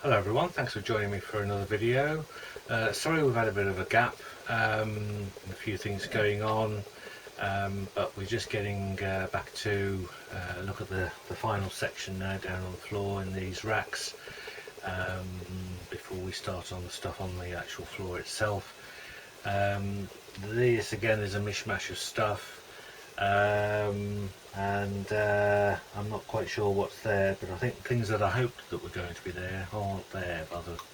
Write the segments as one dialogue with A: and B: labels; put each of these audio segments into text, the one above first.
A: Hello everyone, thanks for joining me for another video. Sorry we've had a bit of a gap, a few things going on, but we're just getting back to look at the final section now down on the floor in these racks, before we start on the stuff on the actual floor itself. This again is a mishmash of stuff. I'm not quite sure what's there, but I think things that I hoped that were going to be there aren't there.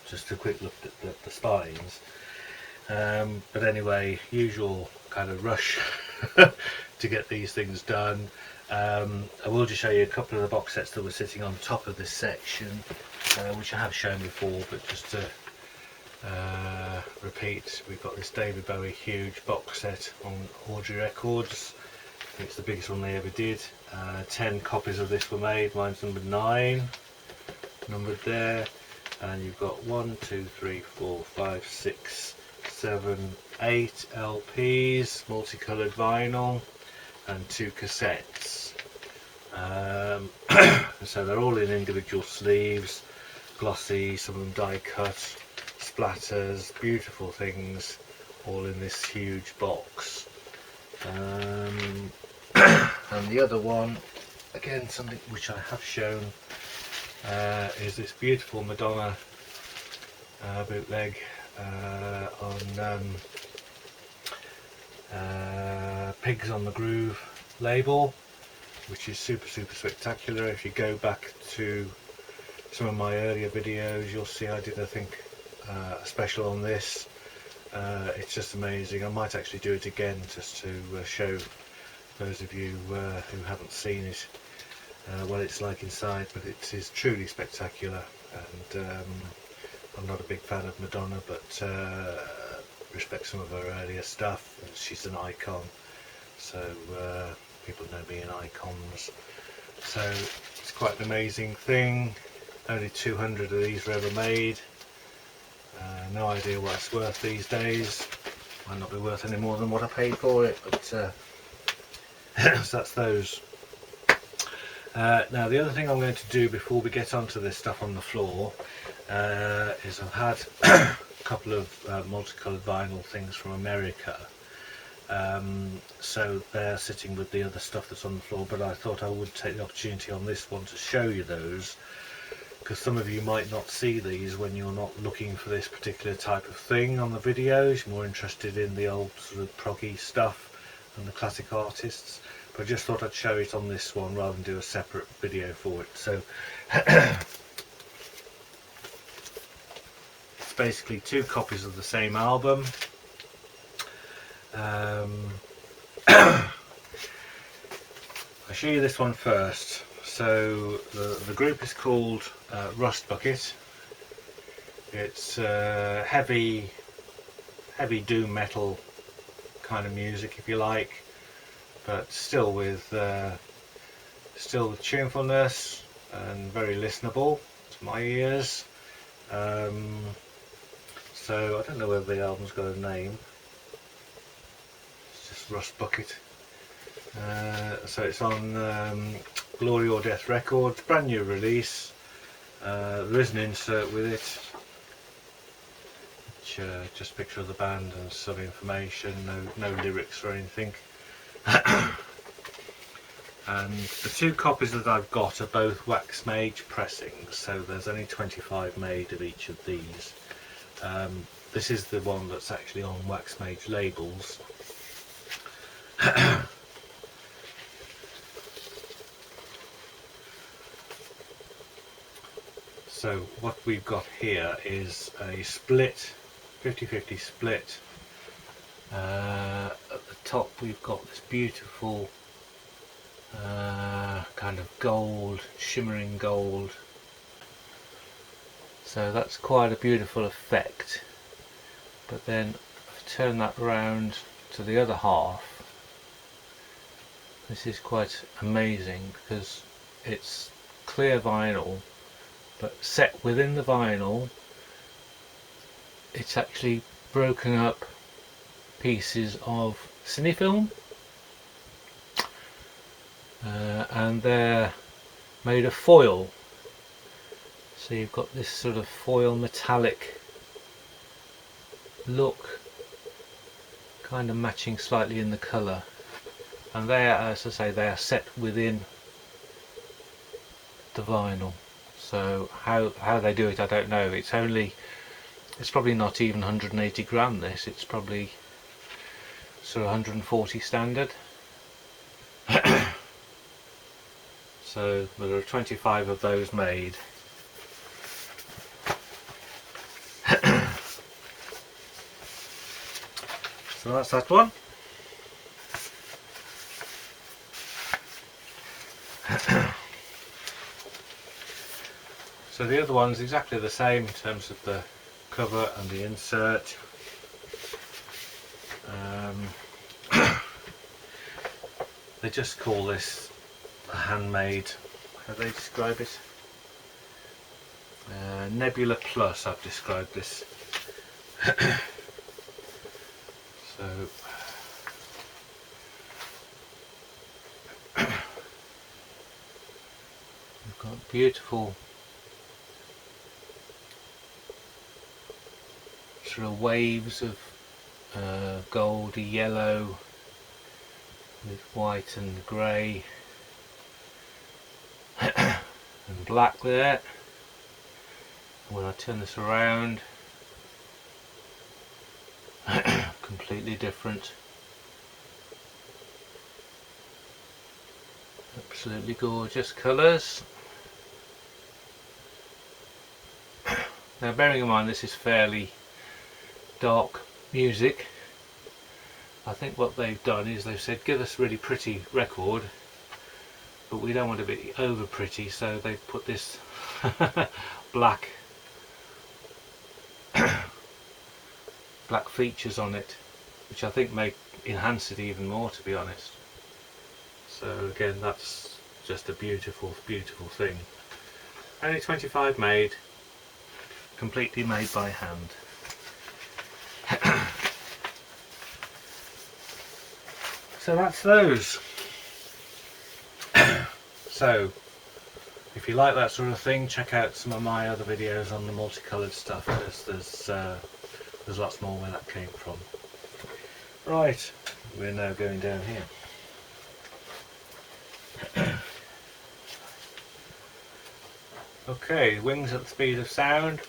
A: Just a quick look at the spines. But anyway, usual kind of rush to get these things done. I will just show you a couple of the box sets that were sitting on top of this section, which I have shown before, but just to repeat, we've got this David Bowie huge box set on Audrey Records. It's the biggest one they ever did. 10 copies of this were made. Mine's number 9, numbered there. And you've got 1, 2, 3, 4, 5, 6, 7, 8 LPs, multicoloured vinyl, and 2 cassettes. So they're all in individual sleeves, glossy, some of them die cut, splatters, beautiful things, all in this huge box. And the other one, again something which I have shown, is this beautiful Madonna bootleg on Pigs on the Groove label, which is super spectacular. If you go back to some of my earlier videos, you'll see I did, I think, a special on this. It's just amazing. I might actually do it again just to show those of you who haven't seen it what it's like inside, but it is truly spectacular. And I'm not a big fan of Madonna, but respect some of her earlier stuff. She's an icon, so people know me in icons, so it's quite an amazing thing. Only 200 of these were ever made. No idea what it's worth these days. Might not be worth any more than what I paid for it, but so that's those. Now the other thing I'm going to do before we get onto this stuff on the floor is I've had a couple of multicolored vinyl things from America, so they're sitting with the other stuff that's on the floor, but I thought I would take the opportunity on this one to show you those, because some of you might not see these when you're not looking for this particular type of thing on the videos. You're more interested in the old sort of proggy stuff and the classic artists, but I just thought I'd show it on this one rather than do a separate video for it. So it's basically 2 copies of the same album. I'll show you this one first. So the group is called Rust Bucket. It's heavy doom metal kind of music, if you like, but still with tunefulness and very listenable to my ears. So I don't know whether the album's got a name. It's just Rust Bucket. So it's on Glory or Death Records, brand new release. There is an insert with it, which just a picture of the band and some information, no lyrics or anything. And the 2 copies that I've got are both wax made pressings, so there's only 25 made of each of these. This is the one that's actually on wax made labels. So what we've got here is a split, 50-50 split. At the top we've got this beautiful kind of gold, shimmering gold. So that's quite a beautiful effect. But then if I turn that round to the other half, this is quite amazing because it's clear vinyl, but set within the vinyl it's actually broken up pieces of cinefilm, and they're made of foil, So you've got this sort of foil metallic look, kind of matching slightly in the colour, and they are, as I say, they are set within the vinyl. So how they do it, I don't know. It's probably not even 180 gram this, it's probably sort of 140 standard. So there are 25 of those made. So that's that one. So the other one's exactly the same in terms of the cover and the insert. They just call this a handmade, how do they describe it? Nebula Plus, I've described this. So we've got beautiful sort of waves of goldy yellow with white and grey and black there. When I turn this around, completely different. Absolutely gorgeous colours. Now bearing in mind this is fairly dark music, I think what they've done is they've said give us a really pretty record, but we don't want to be over pretty, so they've put this black features on it, which I think may enhance it even more, to be honest. So again, that's just a beautiful, beautiful thing. Only 25 made, completely made by hand. So that's those. So if you like that sort of thing, check out some of my other videos on the multicoloured stuff. There's lots more where that came from. Right, we're now going down here. Okay, Wings at the Speed of Sound.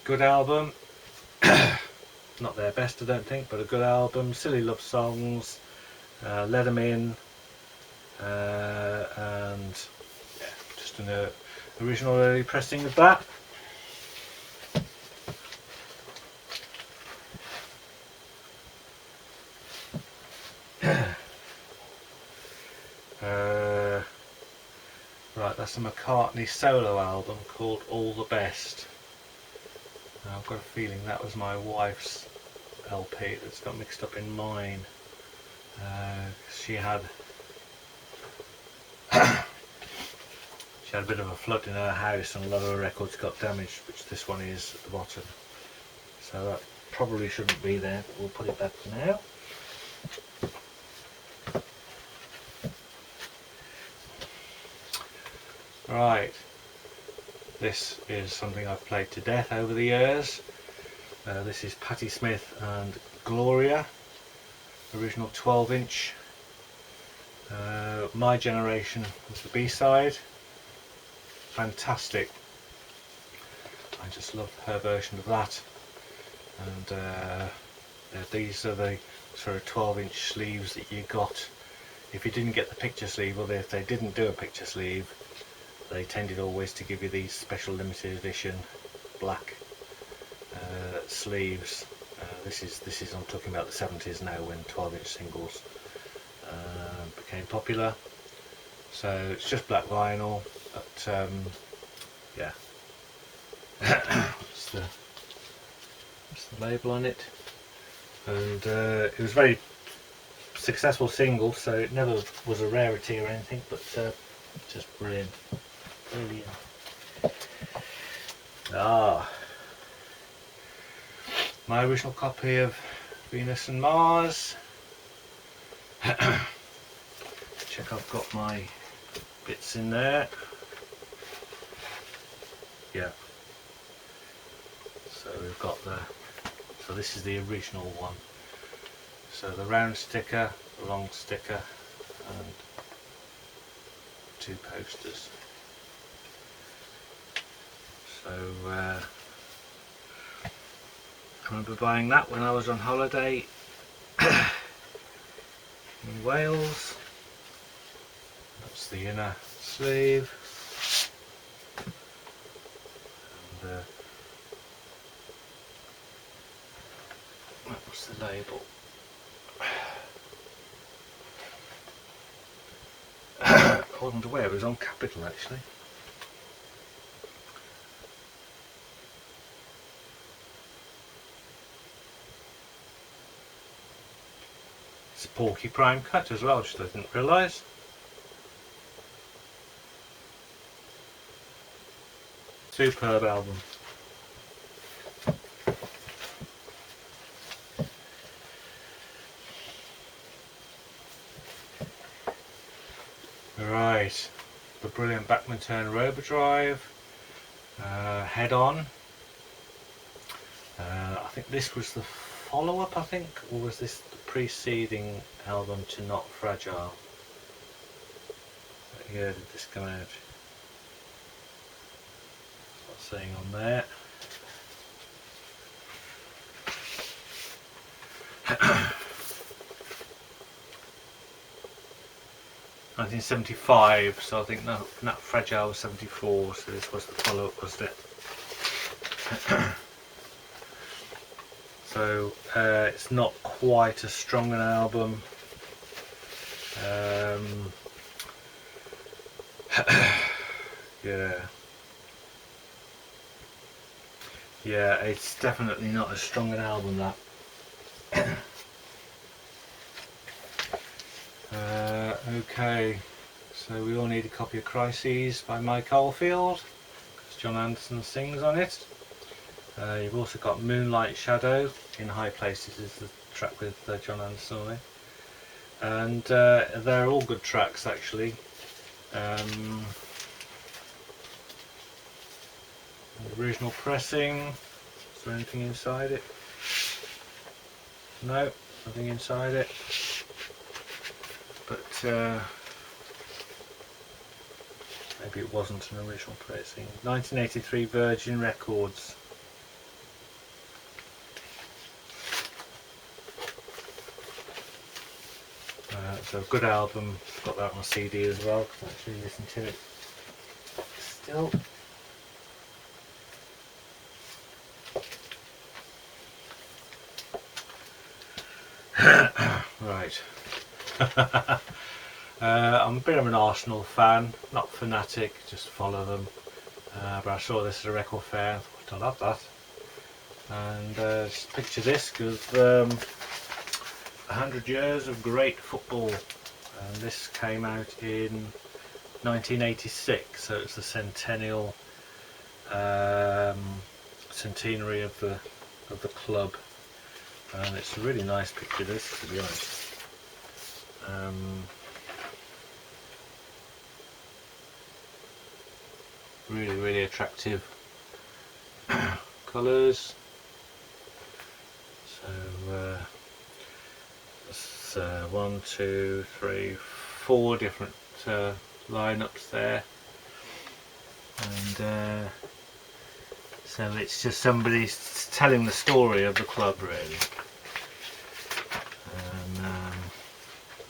A: Good album. Not their best, I don't think, but a good album. Silly love songs. Let 'em In. And yeah, just an original early pressing of that. Right, that's a McCartney solo album called All the Best. Now, I've got a feeling that was my wife's LP that's got mixed up in mine. She had a bit of a flood in her house and a lot of her records got damaged, which this one is at the bottom. So that probably shouldn't be there, but we'll put it back for now. Right, this is something I've played to death over the years. This is Patti Smith and Gloria, original 12-inch. My Generation was the B-side. Fantastic. I just love her version of that. And these are the sort of 12-inch sleeves that you got if you didn't get the picture sleeve, or if they didn't do a picture sleeve, they tended always to give you these special limited edition black sleeves. This is I'm talking about the 70s now, when 12-inch singles became popular. So it's just black vinyl, but yeah. That's the label on it, and it was a very successful single, so it never was a rarity or anything, but just brilliant. Brilliant. My original copy of Venus and Mars. Check I've got my bits in there. Yeah. So we've got so this is the original one. So the round sticker, the long sticker, and 2 posters. So I remember buying that when I was on holiday in Wales. That's the inner sleeve. And that was the label. I wasn't aware it was on capital actually. It's a Porcupine cut as well, which I didn't realise. Superb album. Right, the brilliant Bachman Turner Overdrive, Head On. I think this was the follow-up, I think, or was this the preceding album to Not Fragile? What year did this come out? What's saying on there? (1975), so I think Not Fragile was 74, so this was the follow-up, wasn't it? So it's not quite as strong an album. Yeah, it's definitely not as strong an album, that. Okay, so we all need a copy of Crises by Mike Oldfield, because John Anderson sings on it. You've also got Moonlight Shadow, In High Places is the track with John Anderson on it. And they're all good tracks actually. Original pressing, is there anything inside it? No, nothing inside it. But maybe it wasn't an original pressing. 1983 Virgin Records. So a good album. Got that on CD as well. Can actually listen to it still. Right. I'm a bit of an Arsenal fan, not fanatic, just follow them. But I saw this at a record fair, I thought I love that. And just picture this, because 100 years of great football. And this came out in 1986, so it's the centennial centenary of the club. And it's a really nice picture, this, to be honest. Really attractive colours. So it's 1, 2, 3, 4 different lineups there, and so it's just somebody telling the story of the club, really. And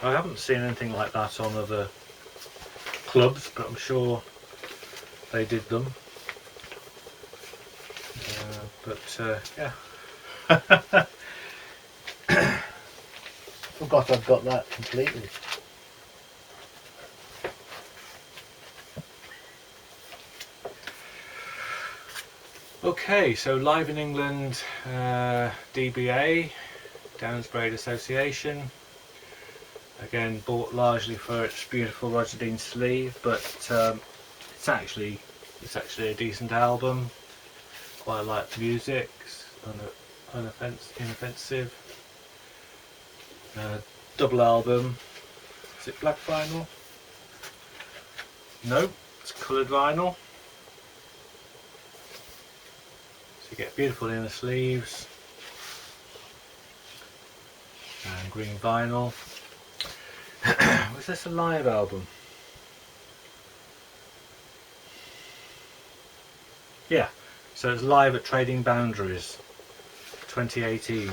A: I haven't seen anything like that on other clubs, but I'm sure they did them. Yeah. Forgot I've got that completely. Okay, so live in England, DBA, Downsbury Association. Again, bought largely for its beautiful Roger Dean sleeve, but it's actually a decent album. Quite like the music, inoffensive. Double album. Is it black vinyl? No, it's coloured vinyl. You get beautiful inner sleeves and green vinyl. Was this a live album? Yeah, so it's live at Trading Boundaries 2018.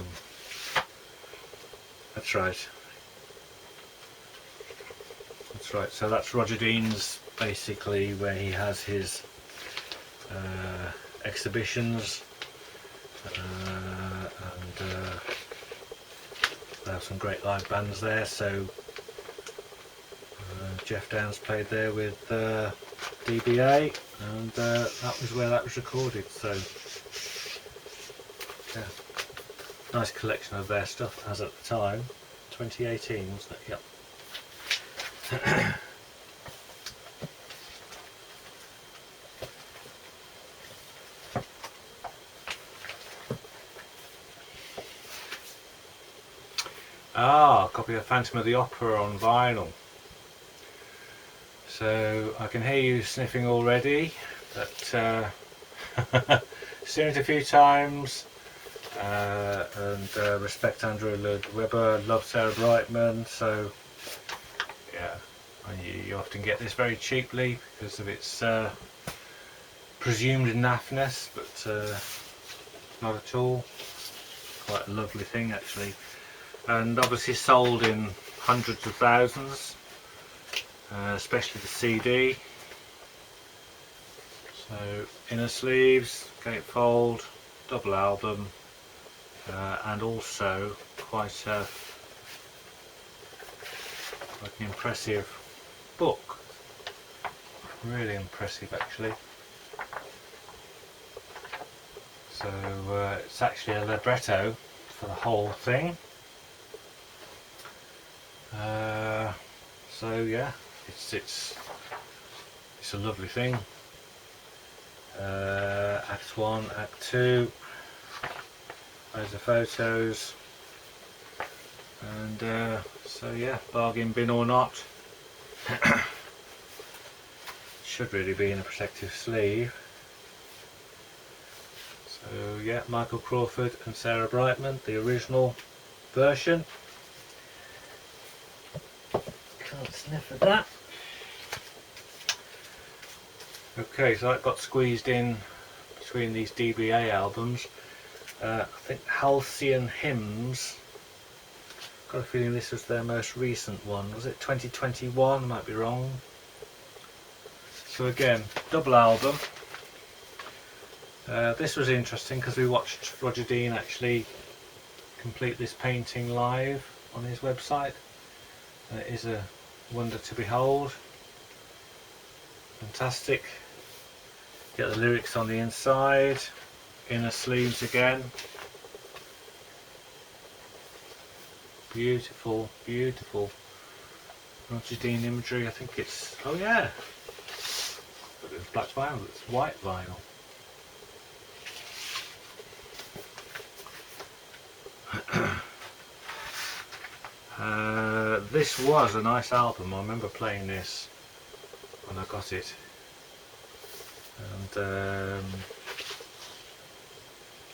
A: That's right. That's right. So that's Roger Dean's, basically where he has his exhibitions, and they have some great live bands there. So Jeff Downs played there with DBA, and that was where that was recorded. So yeah, nice collection of their stuff as at the time. 2018, wasn't it? Yep. Ah, copy of Phantom of the Opera on vinyl. So I can hear you sniffing already, but seen it a few times, and respect Andrew Lloyd Webber, love Sarah Brightman, so yeah, you often get this very cheaply because of its presumed naffness, but not at all. Quite a lovely thing actually, and obviously sold in hundreds of thousands, especially the CD. So inner sleeves, gatefold, double album, and also quite an impressive book. Really impressive actually. So it's actually a libretto for the whole thing. So yeah, it's a lovely thing. Act 1, Act 2, loads of photos, and so yeah, bargain bin or not, should really be in a protective sleeve. So yeah, Michael Crawford and Sarah Brightman, the original version. Can't sniff at that. Okay, so that got squeezed in between these DBA albums. I think Halcyon Hymns, got a feeling this was their most recent one. Was it 2021? I might be wrong. So again, double album. This was interesting because we watched Roger Dean actually complete this painting live on his website. And it is a wonder to behold. Fantastic. Get the lyrics on the inside, inner sleeves again. Beautiful, beautiful Roger Dean imagery. I think it's, oh yeah, but it's black vinyl, it's white vinyl. This was a nice album. I remember playing this when I got it, and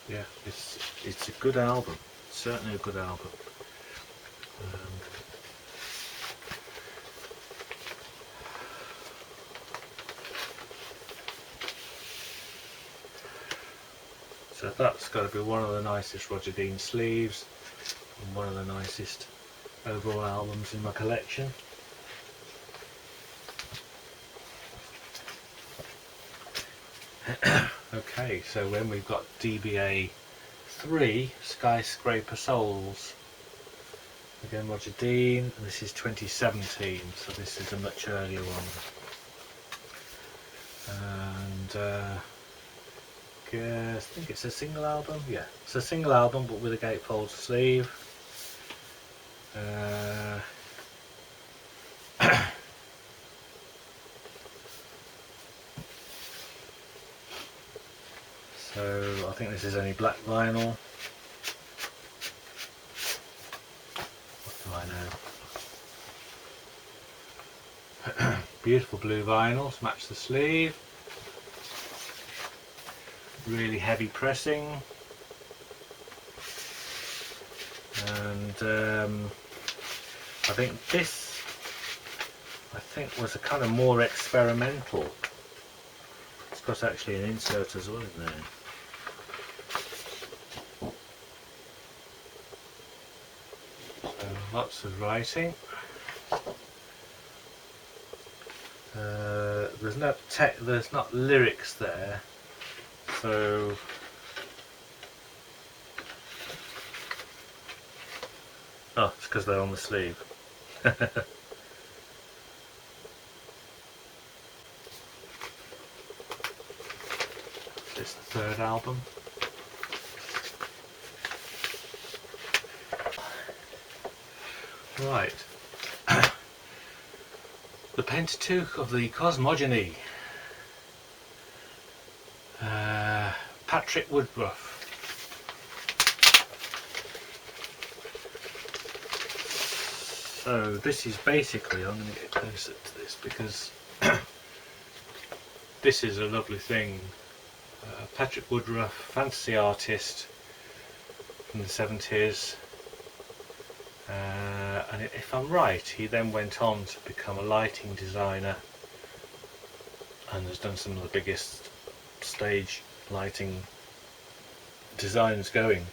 A: yeah, it's a good album. It's certainly a good album. So that's got to be one of the nicest Roger Dean sleeves and one of the nicest overall albums in my collection. Okay, so when we've got DBA 3, Skyscraper Souls. Again, Roger Dean, and this is 2017, so this is a much earlier one. And I think it's a single album. Yeah, it's a single album, but with a gatefold sleeve. So I think this is only black vinyl. What do I know? Beautiful blue vinyls, match the sleeve. really heavy pressing, and I think this was a kind of more experimental. It's got actually an insert as well in there. So lots of writing. There's not lyrics there, so oh, it's because they're on the sleeve. It's the third album. Right. The Pentateuch of the Cosmogony. Patrick Woodruff. So this is basically, I'm going to get closer to this because this is a lovely thing. Patrick Woodruff, fantasy artist from the 70s. And if I'm right, he then went on to become a lighting designer and has done some of the biggest stage lighting designs going.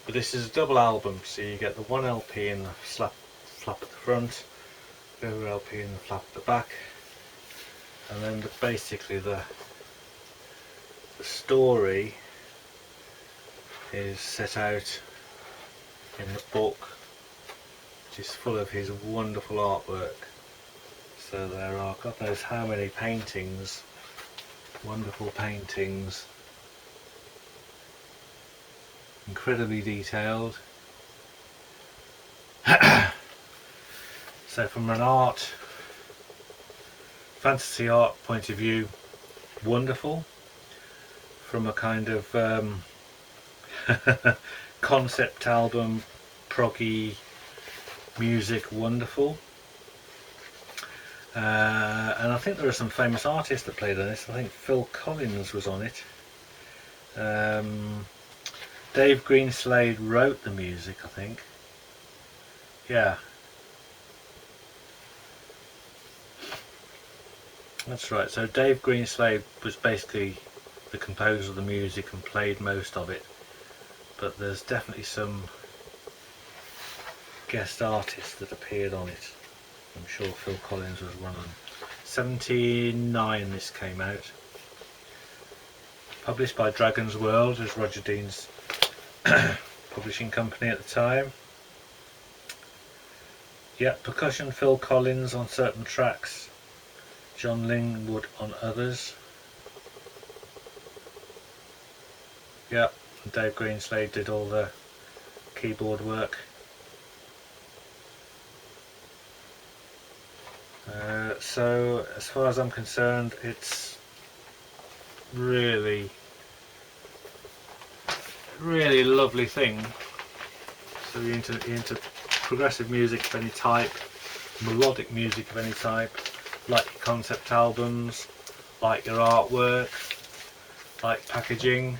A: But this is a double album, so you get the one LP in the flap at the front, the other LP in the flap at the back, and then basically the story is set out in the book, which is full of his wonderful artwork. So there are God knows how many paintings, wonderful paintings, incredibly detailed. So from an fantasy art point of view, wonderful. From a kind of concept album, proggy music, wonderful. And I think there are some famous artists that played on this. I think Phil Collins was on it. Dave Greenslade wrote the music, I think. Yeah. That's right. So Dave Greenslade was basically the composer of the music and played most of it. But there's definitely some guest artists that appeared on it. I'm sure Phil Collins was one of them. 79 this came out. Published by Dragon's World, as Roger Dean's publishing company at the time. Yeah, percussion Phil Collins on certain tracks, John Lingwood on others. Yeah, Dave Greenslade did all the keyboard work. So as far as I'm concerned, it's really lovely thing. So you're into progressive music of any type, melodic music of any type, like your concept albums, like your artwork, like packaging,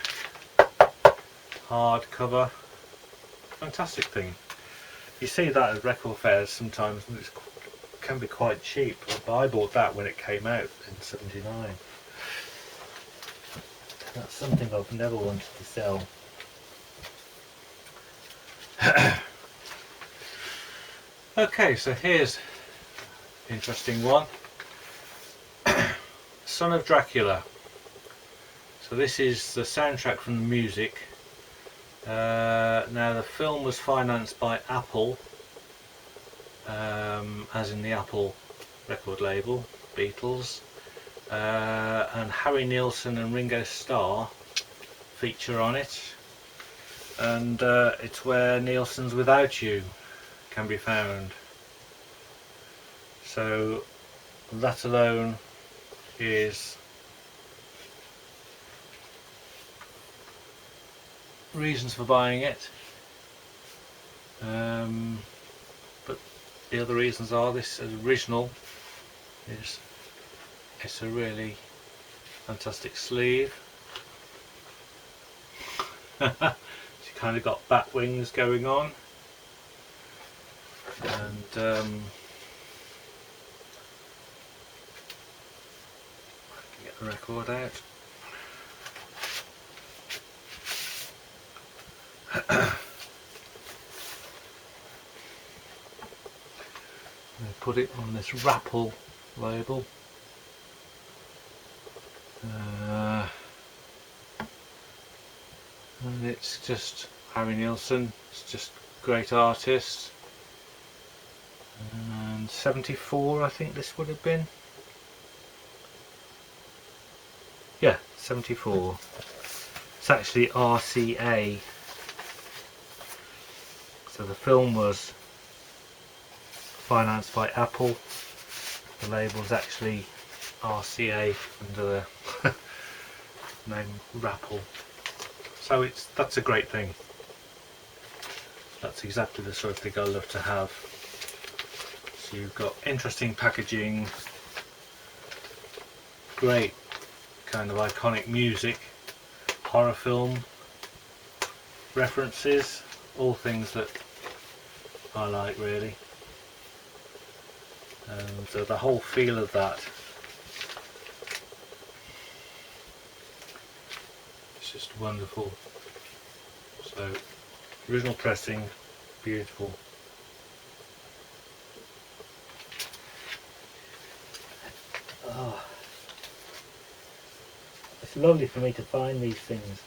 A: hardcover, fantastic thing. You see that at record fairs sometimes, and it can be quite cheap. But I bought that when it came out in '79. That's something I've never wanted to sell. Okay, so here's an interesting one. Son of Dracula. So this is the soundtrack from the music. Now the film was financed by Apple, as in the Apple record label, Beatles, and Harry Nilsson and Ringo Starr feature on it, and it's where Nilsson's Without You can be found. So that alone is reasons for buying it, but the other reasons are this original it's a really fantastic sleeve. She kind of got bat wings going on, and get the record out. I put it on this Rappel label. And it's just Harry Nilsson. It's just great artist. And 74, I think this would have been. Yeah, 74. It's actually RCA. So the film was financed by Apple. The label's actually RCA under the name Rappel. So that's a great thing. That's exactly the sort of thing I love to have. So you've got interesting packaging, great kind of iconic music, horror film references, all things that I like really. And the whole feel of that, it's just wonderful. So original pressing, beautiful. Oh, it's lovely for me to find these things.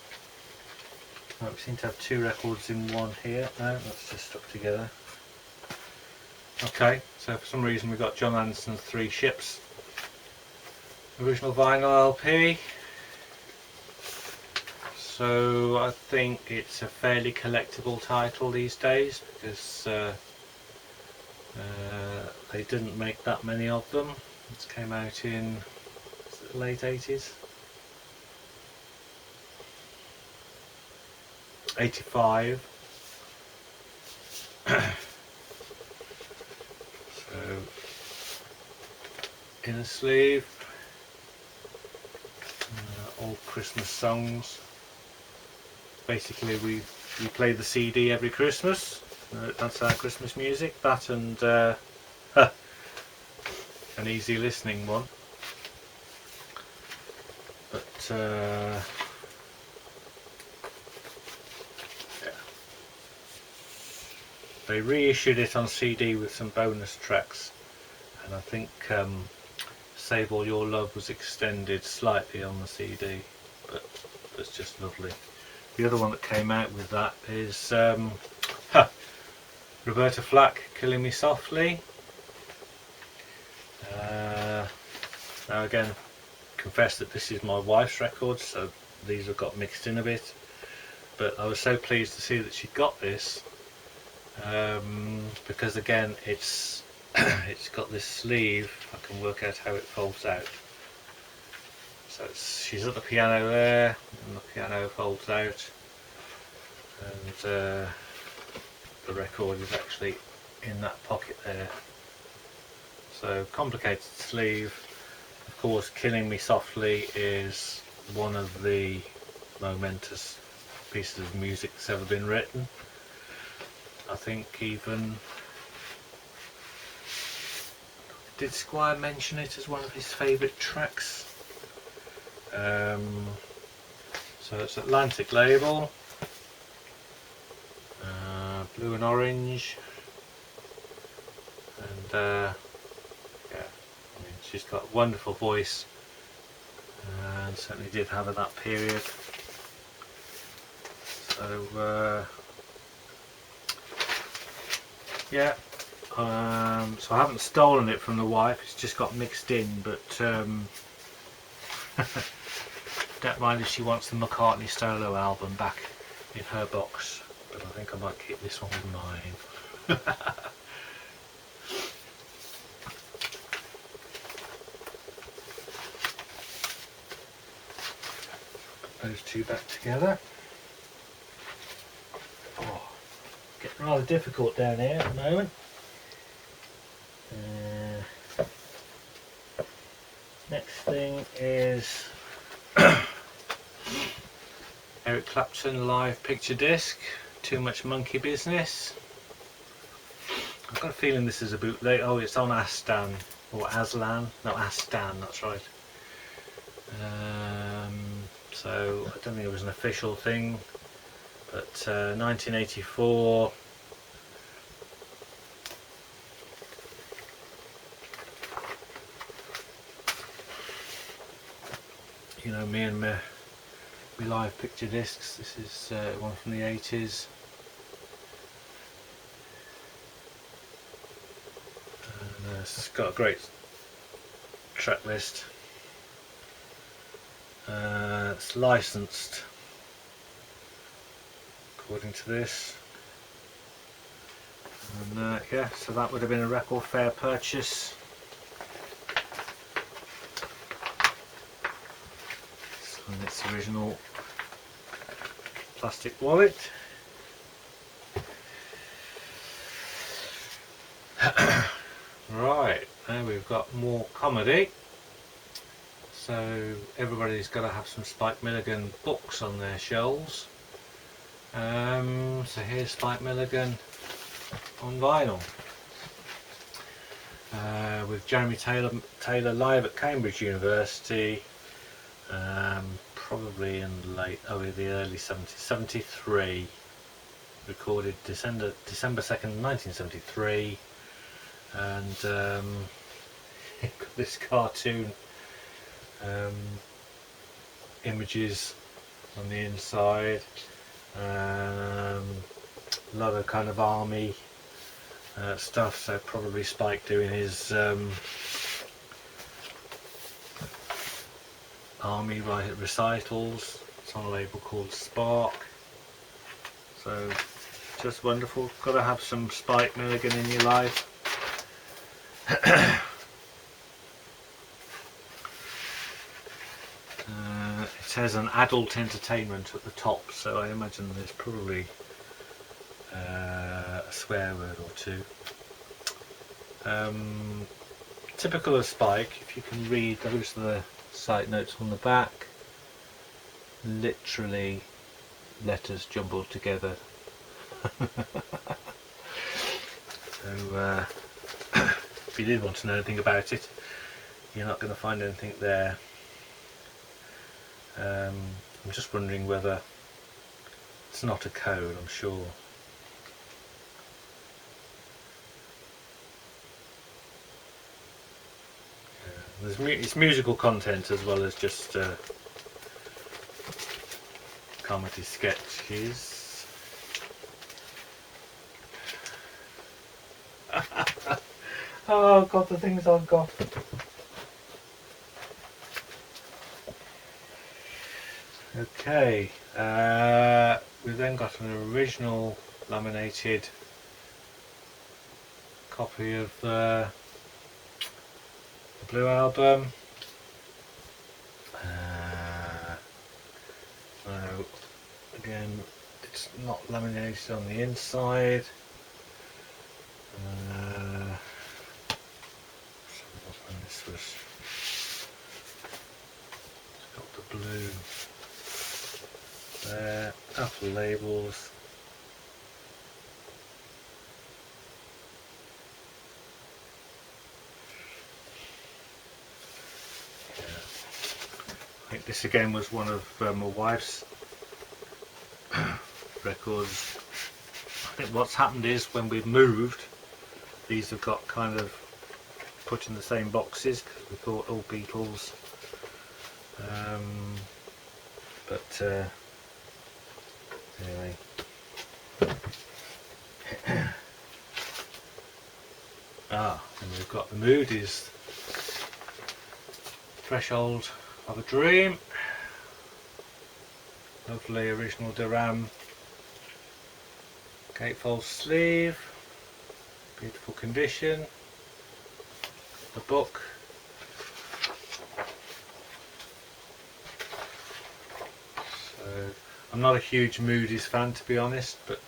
A: Right, we seem to have two records in one here. No, that's just stuck together. Okay, so for some reason we've got John Anderson's Three Ships original vinyl LP. So I think it's a fairly collectible title these days, because they didn't make that many of them. It came out in the late 80s. 85. So inner sleeve, all Christmas songs. Basically we play the CD every Christmas. That's our Christmas music. That and an easy listening one. But yeah. They reissued it on CD with some bonus tracks, and I think Save All Your Love was extended slightly on the CD, but it's just lovely. The other one that came out with that is Roberta Flack, Killing Me Softly. Now again, confess that this is my wife's record, so these have got mixed in a bit, but I was so pleased to see that she got this, because again it's it's got this sleeve. I can work out how it folds out. So she's at the piano there, and the piano folds out, and the record is actually in that pocket there. So complicated sleeve. Of course, Killing Me Softly is one of the momentous pieces of music that's ever been written. I think even, did Squire mention it as one of his favourite tracks? So it's Atlantic label, blue and orange, and yeah, I mean, she's got a wonderful voice, and certainly did have in that period. So yeah, so I haven't stolen it from the wife, it's just got mixed in, but don't mind if she wants the McCartney solo album back in her box, but I think I might keep this one with mine. Put those two back together. Oh, getting rather difficult down here at the moment. Next thing is Eric Clapton live picture disc, Too Much Monkey Business. I've got a feeling this is a bootleg. Oh, it's on Astan or Aslan. No, Astan, that's right. So I don't think it was an official thing, but 1984. You know me and my live picture discs. This is one from the 80s. And, it's got a great track list. It's licensed according to this. And yeah, so that would have been a record fair purchase. And its original plastic wallet. Right, now we've got more comedy. So everybody's got to have some Spike Milligan books on their shelves. So here's Spike Milligan on vinyl. With Jeremy Taylor live at Cambridge University. Probably in the early 70s, 73, recorded December 2nd, 1973, and got this cartoon images on the inside, a lot of kind of army stuff, so probably Spike doing his army recitals. It's on a label called Spark. So just wonderful. Got to have some Spike Milligan in your life. It says an adult entertainment at the top, so I imagine there's probably a swear word or two. Typical of Spike, if you can read those are the side notes on the back, literally letters jumbled together. So if you did want to know anything about it, you're not going to find anything there. I'm just wondering whether it's not a code, I'm sure. It's musical content as well as just comedy sketches. Oh God, the things I've got. Okay, we've then got an original laminated copy of the Blue album. So again, it's not laminated on the inside. This was, it's got the blue there, Apple labels. I think this again was one of my wife's records. I think what's happened is when we've moved, these have got kind of put in the same boxes because we thought all Beatles. But anyway. And we've got the Moody's Threshold of a Dream. Lovely original Duran gatefold sleeve, beautiful condition. The book. So I'm not a huge Moody's fan, to be honest, but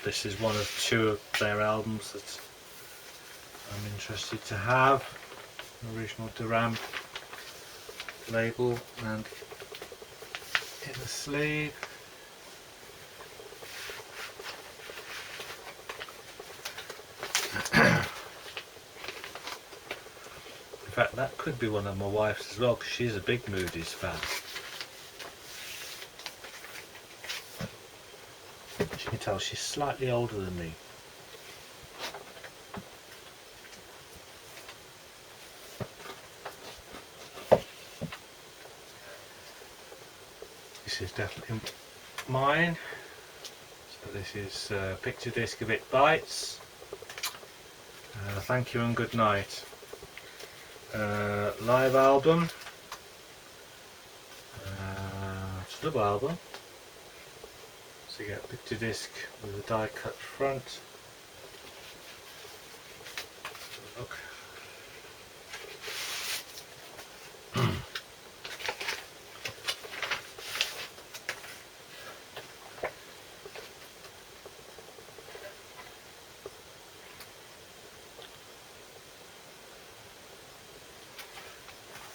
A: this is one of two of their albums that I'm interested to have. Original Duran. label and in the sleeve. In fact, that could be one of my wife's as well, because she's a big Moody's fan. As you can tell, she's slightly older than me. This is definitely mine. So this is Picture Disc of It Bites. Thank you and good night. Live album. It's a double album. So you get a picture disc with a die cut front. Look.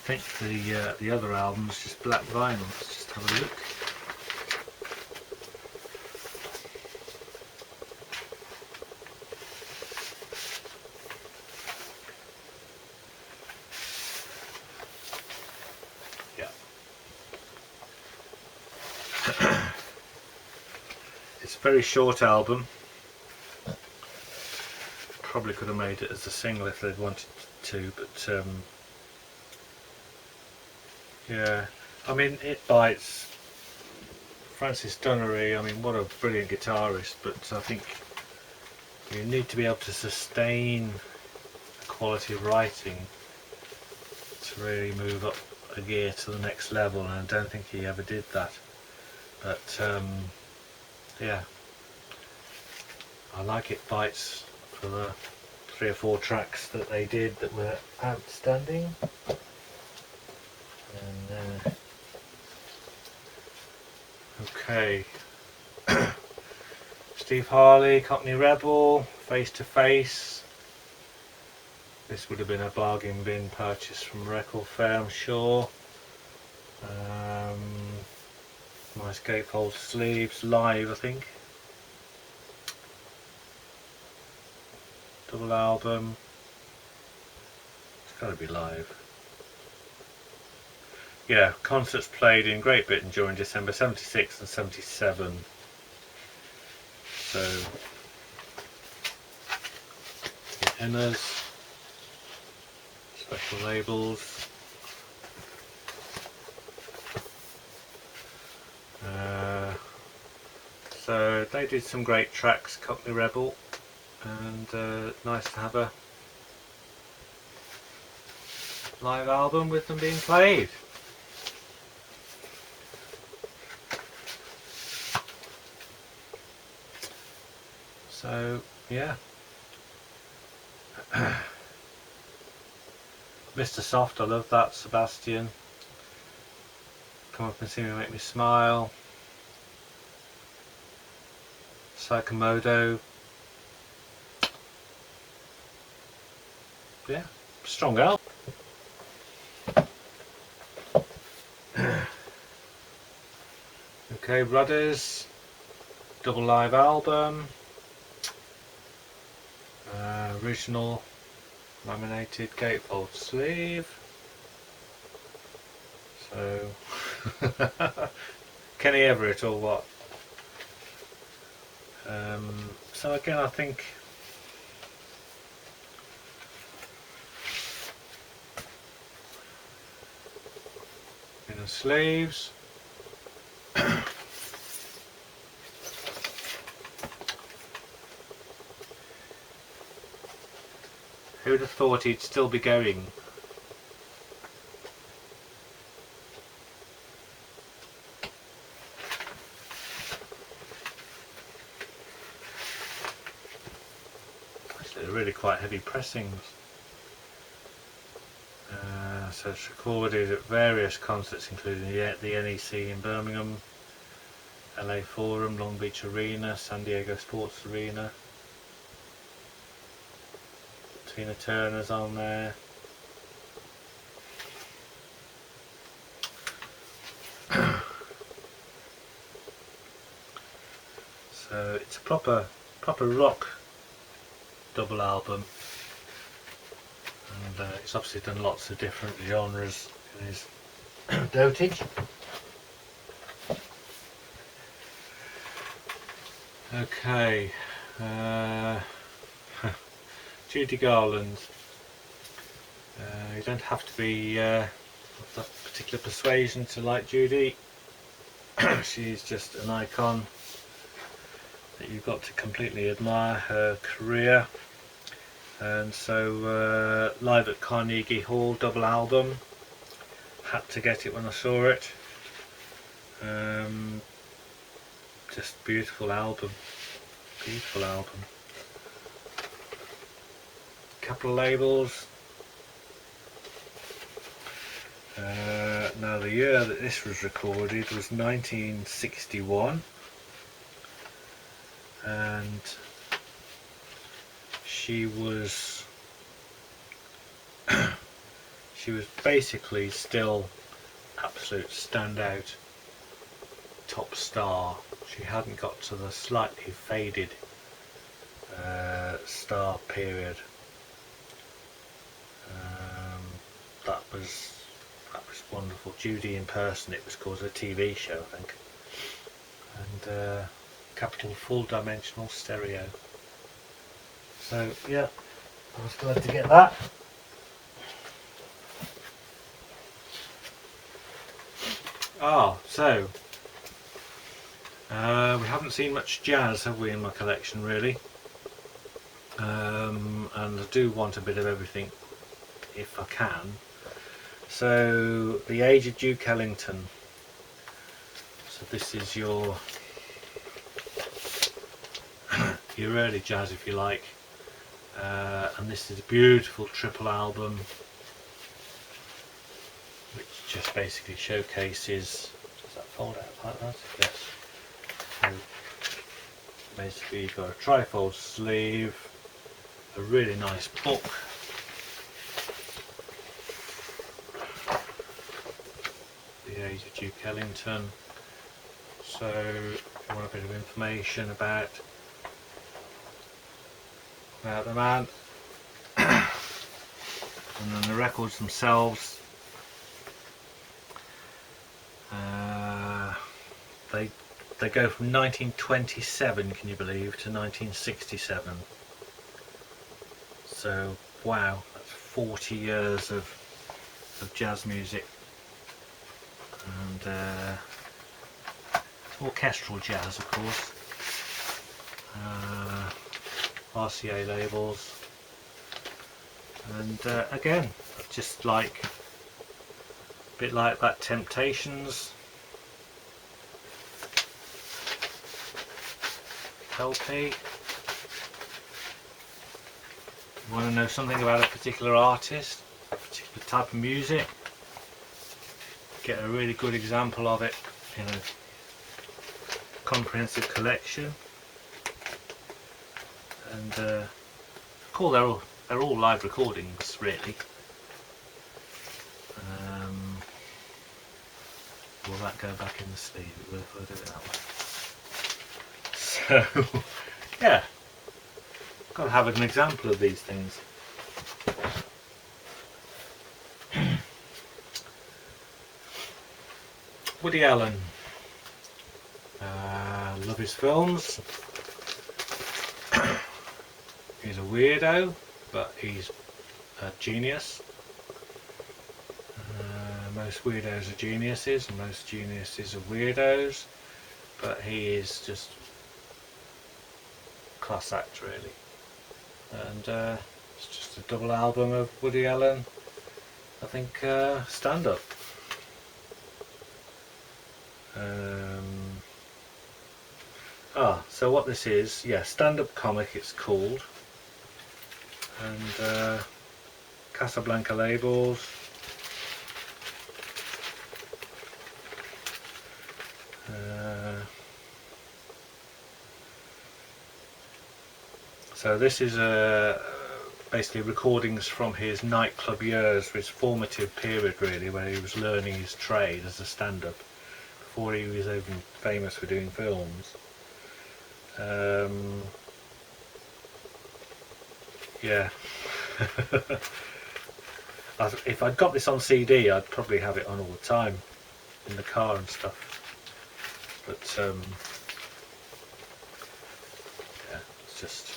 A: I think the other album is just black vinyl. Let's just have a look. Yeah. It's a very short album. Probably could have made it as a single if they'd wanted to, but yeah, I mean, It Bites, Francis Dunnery, I mean, what a brilliant guitarist, but I think you need to be able to sustain the quality of writing to really move up a gear to the next level, and I don't think he ever did that. But yeah, I like It Bites for the 3 or 4 tracks that they did that were outstanding. And okay, Steve Harley, Cockney Rebel, Face to Face. This would have been a bargain bin purchase from Record Fair, I'm sure. Nice gatefold sleeves, live I think. Double album. It's got to be live. Yeah, concerts played in Great Britain during December 76 and 77. So, the inners, special labels. So they did some great tracks, Cockney Rebel, and nice to have a live album with them being played. So yeah, Mr. Soft, I love that, Sebastian. Come Up and See Me, Make Me Smile. Psychomodo. Yeah, strong album. Okay, Rudders, double live album. Original laminated gatefold sleeve. So Kenny Everett or what? So again, I think inner sleeves. Who'd have thought he'd still be going? Actually, they're really quite heavy pressings. So it's recorded at various concerts, including the NEC in Birmingham, LA Forum, Long Beach Arena, San Diego Sports Arena. Tina Turner's on there. So it's a proper rock double album, and it's obviously done lots of different genres in his dotage. Okay, Judy Garland. You don't have to be of that particular persuasion to like Judy. She's just an icon that you've got to completely admire her career. And so Live at Carnegie Hall double album, had to get it when I saw it. Just beautiful album, beautiful album. Couple of labels. Now the year that this was recorded was 1961, and she was basically still absolute standout top star. She hadn't got to the slightly faded star period. That was wonderful. Judy in Person, it was called, a TV show I think, and Capitol full dimensional stereo. So yeah, I was glad to get that. So we haven't seen much jazz, have we, in my collection really? And I do want a bit of everything if I can. So The Age of Duke Ellington. So this is your early jazz, if you like, and this is a beautiful triple album which just basically showcases. Does that fold out like that? Yes. So basically you've got a trifold sleeve, a really nice book, The Age of Duke Ellington. So if you want a bit of information about the man, and then the records themselves, they go from 1927, can you believe, to 1967. So wow, that's 40 years of jazz music, and orchestral jazz, of course. RCA labels, and again, just like a bit like that Temptations LP. You want to know something about a particular artist, a particular type of music, get a really good example of it in a comprehensive collection. And cool, they're all live recordings really. Will that go back in the sleeve? It will if I do it that way. So yeah, got to have an example of these things. Woody Allen. Love his films. He's a weirdo, but he's a genius. Most weirdos are geniuses, and most geniuses are weirdos, but he is just a class act really. And it's just a double album of Woody Allen, I think, stand up. So what this is, yeah, stand-up comic it's called, and Casablanca labels. So this is basically recordings from his nightclub years, his formative period really, where he was learning his trade as a stand-up before he was even famous for doing films. Yeah. If I'd got this on CD, I'd probably have it on all the time in the car and stuff. But yeah, it's just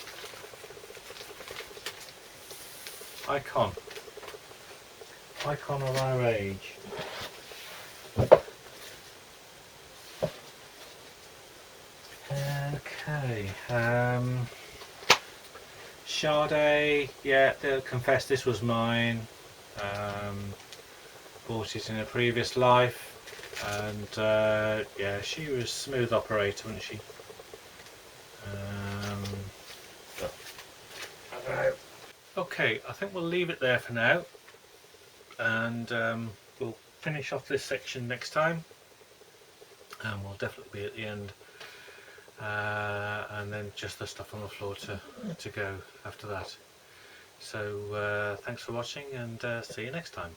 A: icon of our age. Okay. Sade, yeah, they'll confess this was mine. Bought it in a previous life, and yeah, she was a smooth operator, wasn't she? Okay, I think we'll leave it there for now, and we'll finish off this section next time, and we'll definitely be at the end, and then just the stuff on the floor to go after that. So thanks for watching, and see you next time.